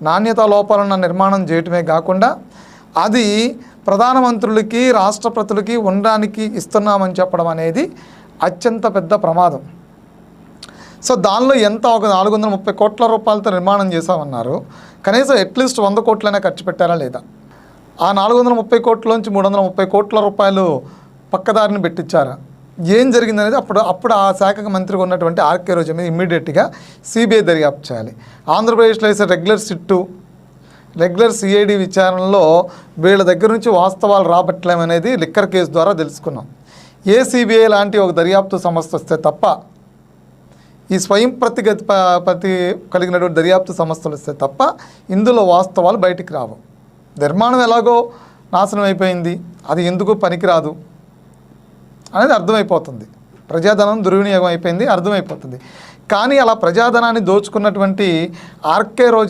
నాణ్యతా లోపాలను నిర్మాణం చేయటమే కాకుండా అది ప్రధానమంత్రులకి రాష్ట్రపతులకి ఉండడానికి ఇస్తున్నామని చెప్పడం అనేది అత్యంత పెద్ద ప్రమాదం. సో దానిలో ఎంత ఒక 430 కోట్ల రూపాయలతో నిర్మాణం చేశామన్నారు. కనీసం అట్లీస్ట్ 100 కోట్లైనా ఖర్చు పెట్టారా లేదా? ఆ 430 కోట్లలోంచి 330 కోట్ల రూపాయలు పక్కదారిని పెట్టించారా? ఏం జరిగిందనేది అప్పుడు ఆ శాఖకు మంత్రిగా ఉన్నటువంటి ఆర్కే రోజా మీద ఇమ్మీడియట్గా సిబిఐ దర్యాప్తు చేయాలి. ఆంధ్రప్రదేశ్లో వేసే రెగ్యులర్ సిఐడి విచారణలో వీళ్ళ దగ్గర నుంచి వాస్తవాలు రాబట్టలేమనేది లిక్కర్ కేసు ద్వారా తెలుసుకున్నాం. ఏ సిబిఐ లాంటి ఒక దర్యాప్తు సంస్థ వస్తే తప్ప, ఈ స్వయం ప్రతి కలిగినటువంటి దర్యాప్తు సంస్థలు వస్తే తప్ప ఇందులో వాస్తవాలు బయటికి రావు. నిర్మాణం ఎలాగో నాశనం అయిపోయింది, అది ఎందుకు పనికిరాదు అనేది అర్థమైపోతుంది. ప్రజాధనం దుర్వినియోగం అయిపోయింది, అర్థమైపోతుంది. కానీ అలా ప్రజాధనాన్ని దోచుకున్నటువంటి ఆర్కే రోజా